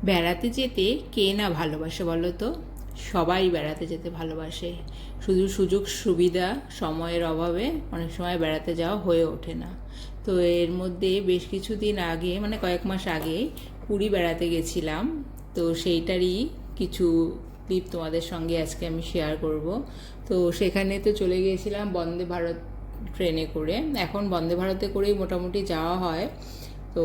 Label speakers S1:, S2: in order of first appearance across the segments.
S1: বেড়াতে যেতে কে না ভালোবাসে বলো তো? সবাই বেড়াতে যেতে ভালোবাসে। শুধু সুযোগ সুবিধা সময়ের অভাবে অনেক সময় বেড়াতে যাওয়া হয়ে ওঠে না। তো এর মধ্যে বেশ কিছুদিন আগে, মানে কয়েক মাস আগে পুরী বেড়াতে গেছিলাম। তো সেইটারই কিছু ক্লিপ তোমাদের সঙ্গে আজকে আমি শেয়ার করব। তো সেখানে তো চলে গিয়েছিলাম বন্দে ভারত ট্রেনে করে। এখন বন্দে ভারতে করেই মোটামুটি যাওয়া হয়। তো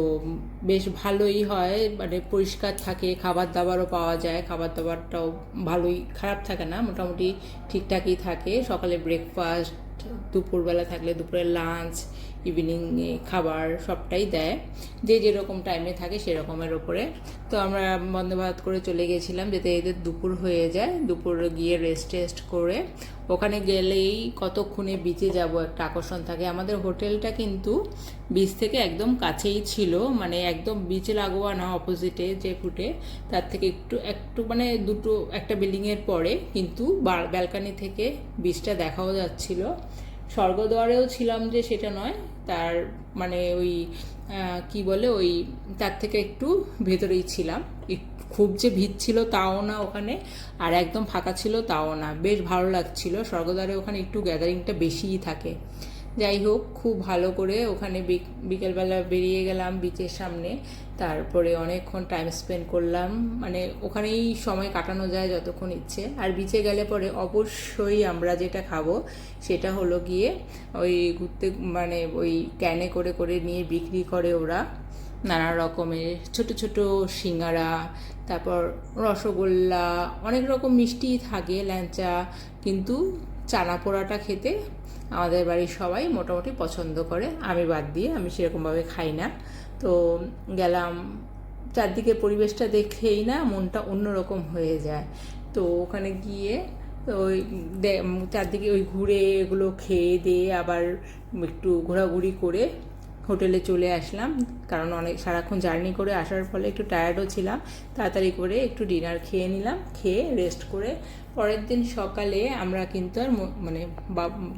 S1: বেশ ভালোই হয়, মানে পরিষ্কার থাকে, খাবার দাবারও পাওয়া যায়, খাবার দাবারটাও ভালোই, খারাপ থাকে না, মোটামুটি ঠিকঠাকই থাকে। সকালে ব্রেকফাস্ট, দুপুরবেলা থাকলে দুপুরের লাঞ্চ, ইভিনিংয়ে খাবার সবটাই দেয়, যে যেরকম টাইমে থাকে সেরকমের ওপরে। তো আমরা বন্দে ভারত করে চলে গেছিলাম, যেতে যেতে দুপুর হয়ে যায়। দুপুর গিয়ে রেস্ট করে ওখানে গেলেই কতক্ষণে বিচে যাব একটা আকর্ষণ থাকে। আমাদের হোটেলটা কিন্তু বিচ থেকে একদম কাছেই ছিল, মানে একদম বিচে লাগোয়া না, অপোজিটে যে ফুটে তার থেকে একটু একটু মানে দুটো একটা বিল্ডিংয়ের পরে কিন্তু ব্যালকানি থেকে বিচটা দেখাও যাচ্ছিল। স্বর্গদ্বারেও ছিলাম যে সেটা নয়, তার মানে ওই কি বলে ওই তার থেকে একটু ভেতরেই ছিলাম। খুব যে ভিড় ছিল তাও না ওখানে, আর একদম ফাঁকা ছিল তাও না, বেশ ভালো লাগছিল। স্বর্গদ্বারে ওখানে একটু গ্যাদারিংটা বেশিই থাকে। যাই হোক, খুব ভালো করে ওখানে বিকেলবেলা বেরিয়ে গেলাম বিচের সামনে। তারপরে অনেকক্ষণ টাইম স্পেন্ড করলাম, মানে ওখানেই সময় কাটানো যায় যতক্ষণ ইচ্ছে। আর বিচে গেলে পরে অবশ্যই আমরা যেটা খাবো সেটা হলো গিয়ে ওই ঘুরতে, মানে ওই ক্যানে করে করে নিয়ে বিক্রি করে ওরা নানা রকমের ছোট ছোট সিঙ্গারা, তারপর রসগোল্লা, অনেক রকম মিষ্টি থাকে, ল্যাংচা। কিন্তু চানা পোড়াটা খেতে আমাদের বাড়ির সবাই মোটামুটি পছন্দ করে, আমি বাদ দিয়ে, আমি সেরকমভাবে খাই না। তো গেলাম, চারদিকে পরিবেশটা দেখেই না মনটা অন্যরকম হয়ে যায়। তো ওখানে গিয়ে ওই চারদিকে ওই ঘুরে এগুলো খেয়ে দিয়ে আবার একটু ঘোরাঘুরি করে হোটেলে চলে আসলাম। কারণ অনেক সারাক্ষণ জার্নি করে আসার ফলে একটু টায়ার্ডও ছিলাম। তাড়াতাড়ি করে একটু ডিনার খেয়ে নিলাম, খেয়ে রেস্ট করে পরের দিন সকালে আমরা কিন্তু আর মানে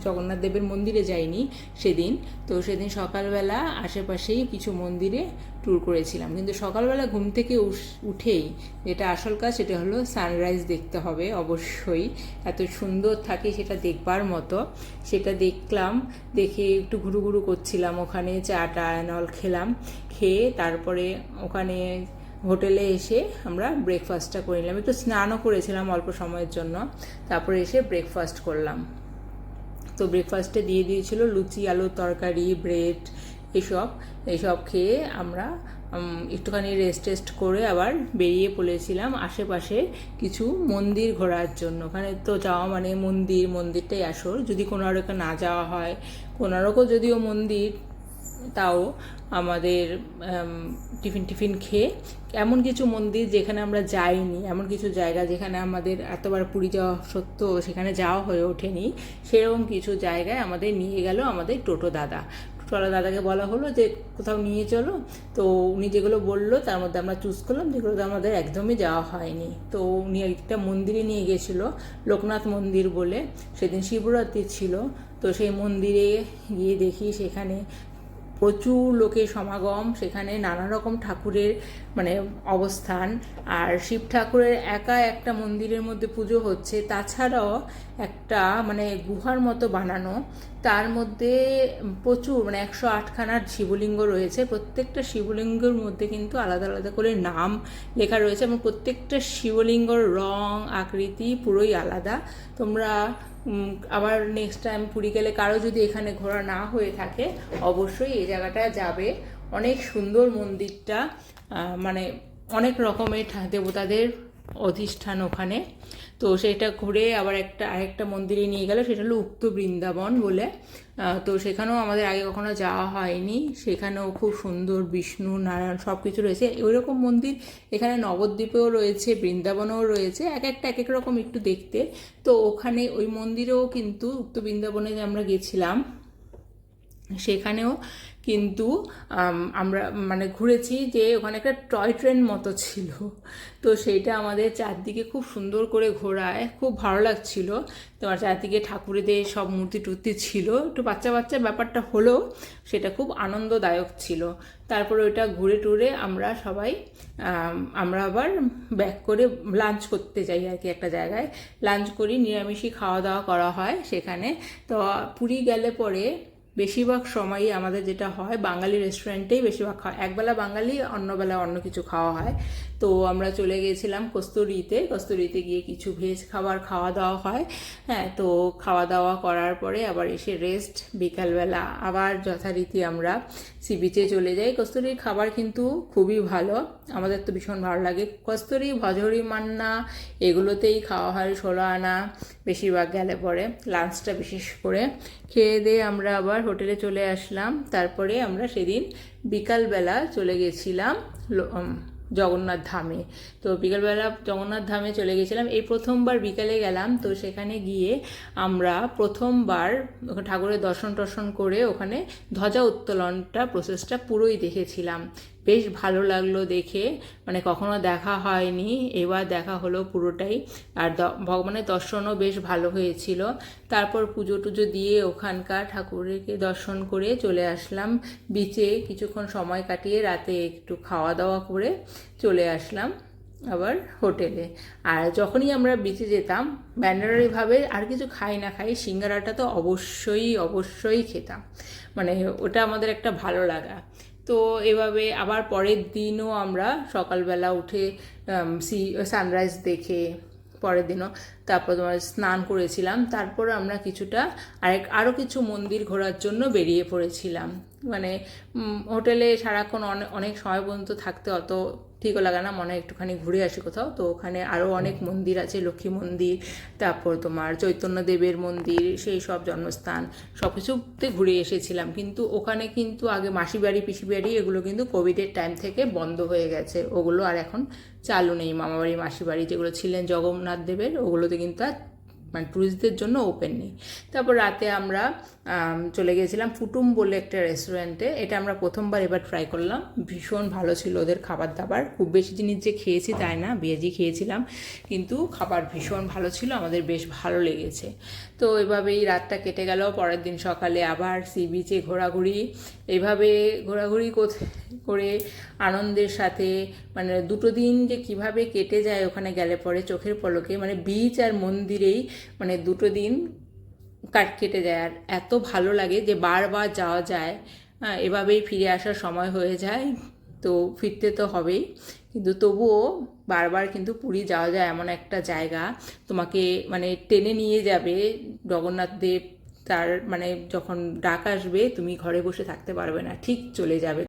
S1: জগন্নাথ দেবের মন্দিরে যাইনি সেদিন। তো সেদিন সকালবেলা আশেপাশেই কিছু মন্দিরে ট্যুর করেছিলাম। কিন্তু সকালবেলা ঘুম থেকে উঠেই যেটা আসল কাজ সেটা হলো সানরাইজ দেখতে হবে অবশ্যই। এত সুন্দর থাকে সেটা দেখবার মতো। সেটা দেখলাম, দেখে একটু ঘুরু ঘুরু করছিলাম ওখানে, চাটা অ্যানল খেলাম, খেয়ে তারপরে ওখানে হোটেলে এসে আমরা ব্রেকফাস্টটা করে নিলাম। একটু স্নানও করেছিলাম অল্প সময়ের জন্য, তারপরে এসে ব্রেকফাস্ট করলাম। তো ব্রেকফাস্টে দিয়ে দিয়েছিল লুচি, আলুর তরকারি, ব্রেড, এসব এসব খেয়ে আমরা একটুখানি রেস্ট করে আবার বেরিয়ে পড়েছিলাম আশেপাশে কিছু মন্দির ঘোরার জন্য। ওখানে তো যাওয়া মানে মন্দিরটাই আসল। যদি কোনারকে না যাওয়া হয়, কোনারকও যদিও মন্দির, তাও আমাদের টিফিন খেয়ে এমন কিছু মন্দির যেখানে আমরা যাইনি, এমন কিছু জায়গা যেখানে আমাদের এতবার পুরী যাওয়া সত্ত্বেও সেখানে যাওয়া হয়ে ওঠেনি, সেরকম কিছু জায়গায় আমাদের নিয়ে গেল আমাদের টোটো দাদাকে বলা হলো যে কোথাও নিয়ে চলো। তো উনি যেগুলো বললো তার মধ্যে আমরা চুজ করলাম যেগুলোতে আমাদের একদমই যাওয়া হয়নি। তো উনি একটা মন্দিরে নিয়ে গেছিলো, লোকনাথ মন্দির বলে। সেদিন শিবরাত্রি ছিল। তো সেই মন্দিরে গিয়ে দেখি সেখানে প্রচুর লোকের সমাগম, সেখানে নানা রকম ঠাকুরের মানে অবস্থান। আর শিব ঠাকুরের একা একটা মন্দিরের মধ্যে পুজো হচ্ছে, তাছাড়াও একটা মানে গুহার মতো বানানো, তার মধ্যে প্রচুর মানে 108খানার শিবলিঙ্গ রয়েছে। প্রত্যেকটা শিবলিঙ্গের মধ্যে কিন্তু আলাদা আলাদা করে নাম লেখা রয়েছে, এবং প্রত্যেকটা শিবলিঙ্গর রং আকৃতি পুরোই আলাদা। তোমরা আবার নেক্সট টাইম পুরী গেলে কারো যদি এখানে ঘোরা না হয়ে থাকে অবশ্যই এই জায়গাটা যাবে। অনেক সুন্দর মন্দিরটা, মানে অনেক রকমের দেবতাদের অধিষ্ঠান ওখানে। তো সেটা ঘুরে আবার আরেকটা মন্দিরে নিয়ে গেল, সেটা হলো উক্ত বৃন্দাবন বলে। তো সেখানেও আমাদের আগে কখনো যাওয়া হয়নি। সেখানেও খুব সুন্দর বিষ্ণু নারায়ণ সব কিছু রয়েছে। ওইরকম মন্দির এখানে নবদ্বীপেও রয়েছে, বৃন্দাবনেও রয়েছে, এক এক রকম একটু দেখতে। তো ওখানে ওই মন্দিরেও কিন্তু উক্ত বৃন্দাবনে যে আমরা গেছিলাম সেখানেও কিন্তু আমরা মানে ঘুরেছি যে ওখানে একটা টয় ট্রেন মতো ছিল, তো সেইটা আমাদের চারদিকে খুব সুন্দর করে ঘোরায়, খুব ভালো লাগছিল। তোমার চারদিকে ঠাকুরেদের সব মূর্তি টুর্তি ছিল, একটু বাচ্চা বাচ্চা ব্যাপারটা হলেও সেটা খুব আনন্দদায়ক ছিল। তারপরে ওইটা ঘুরে টুরে আমরা সবাই আমরা আবার ব্যাক করে লাঞ্চ করতে যাই আর কি, একটা জায়গায় লাঞ্চ করি, নিরামিষই খাওয়া দাওয়া করা হয় সেখানে। তো পুরী গেলে পরে বেশিরভাগ সময়ই আমাদের যেটা হয় বাঙালি রেস্টুরেন্টেই বেশিরভাগ খাওয়া, একবেলা বাঙালি অন্যবেলা অন্য কিছু খাওয়া হয়। তো আমরা চলে গিয়েছিলাম কস্তুরীতে গিয়ে কিছু ভেজ খাবার খাওয়া দাওয়া হয়। হ্যাঁ, তো খাওয়া দাওয়া করার পরে আবার এসে রেস্ট, বিকালবেলা আবার যথারীতি আমরা সি বিচে চলে যাই। কস্তুরীর খাবার কিন্তু খুবই ভালো, আমাদের তো ভীষণ ভালো লাগে। কস্তুরী, ভজহরি মান্না এগুলোতেই খাওয়া হয় 16 আনা বেশিরভাগ গেলে পরে, লাঞ্চটা বিশেষ করে। খেয়ে দিয়ে আমরা আবার হোটেলে চলে আসলাম। তারপরে আমরা সেদিন বিকালবেলা চলে গেছিলাম জগন্নাথ ধামে। তো বিকালবেলা জগন্নাথ ধামে চলে গেছিলাম, এই প্রথমবার বিকালে গেলাম। তো সেখানে গিয়ে আমরা প্রথমবার ঠাকুরের দর্শন করে ওখানে ধ্বজা উত্তোলনটা প্রসেসটা পুরোই দেখেছিলাম। বেশ ভালো লাগলো দেখে, মানে কখনো দেখা হয়নি, এবার দেখা হলো পুরোটাই। আর ভগবানের দর্শনও বেশ ভালো হয়েছিল। তারপর পুজো টুজো দিয়ে ওখানকার ঠাকুরকে দর্শন করে চলে আসলাম বিচে, কিছুক্ষণ সময় কাটিয়ে রাতে একটু খাওয়া দাওয়া করে চলে আসলাম আবার হোটেলে। আর যখনই আমরা বিচে যেতাম ম্যান্ডাটরিভাবে আর কিছু খাই না খাই, সিঙ্গারাটা তো অবশ্যই খেতাম, মানে ওটা আমাদের একটা ভালো লাগা। তো এভাবে আবার পরের দিনও আমরা সকালবেলা উঠে সানরাইজ দেখে পরের দিনও তারপর তোমার স্নান করেছিলাম। তারপর আমরা কিছুটা আরও কিছু মন্দির ঘোরার জন্য বেরিয়ে পড়েছিলাম। মানে হোটেলে সারাক্ষণ অনেক সময় পর্যন্ত থাকতে অত ঠিকও লাগে না, মনে হয় একটুখানি ঘুরে আসি কোথাও। তো ওখানে আরও অনেক মন্দির আছে, লক্ষ্মী মন্দির, তারপর তোমার চৈতন্যদেবের মন্দির, সেই সব জন্মস্থান সব কিছুতে ঘুরে এসেছিলাম। কিন্তু ওখানে কিন্তু আগে মাসি বাড়ি পিসি বাড়ি এগুলো কিন্তু কোভিডের টাইম থেকে বন্ধ হয়ে গেছে, ওগুলো আর এখন চালু নেই। মামাবাড়ি মাসি বাড়ি যেগুলো ছিলেন জগন্নাথ দেবের, ওগুলোতে কিন্তু আর মানে ট্যুরিস্টদের জন্য ওপেন নেই। তারপর রাতে আমরা চলে গিয়েছিলাম ফুটুম বলে একটা রেস্টুরেন্টে, এটা আমরা প্রথমবার এবার ট্রাই করলাম, ভীষণ ভালো ছিল ওদের খাবার দাবার। খুব বেশি জিনিস যে খেয়েছি তাই না, ভেজই খেয়েছিলাম, কিন্তু খাবার ভীষণ ভালো ছিল, আমাদের বেশ ভালো লেগেছে। তো এভাবেই রাতটা কেটে গেল। পরের দিন সকালে আবার সি বিচে ঘোরাঘুরি, এইভাবে ঘোরাঘুরি করে আনন্দের সাথে, মানে দুটো দিন যে কিভাবে কেটে যায় ওখানে গেলে পরে চোখের পলকে, মানে বিচ আর মন্দিরেই মানে দুটো দিন কেটে যায়। আর এত ভালো লাগে যে বারবার যাওয়া যায়, এভাবেই ফিরে আসার সময় হয়ে যায়। তো ফিরতে তো হবেই, কিন্তু তবুও বারবার কিন্তু পুরী যাওয়া যায়, এমন একটা জায়গা তোমাকে মানে টেনে নিয়ে যাবে জগন্নাথ দেব। তার মানে যখন ডাক আসবে তুমি ঘরে বসে থাকতে পারবে না, ঠিক চলে যাবে।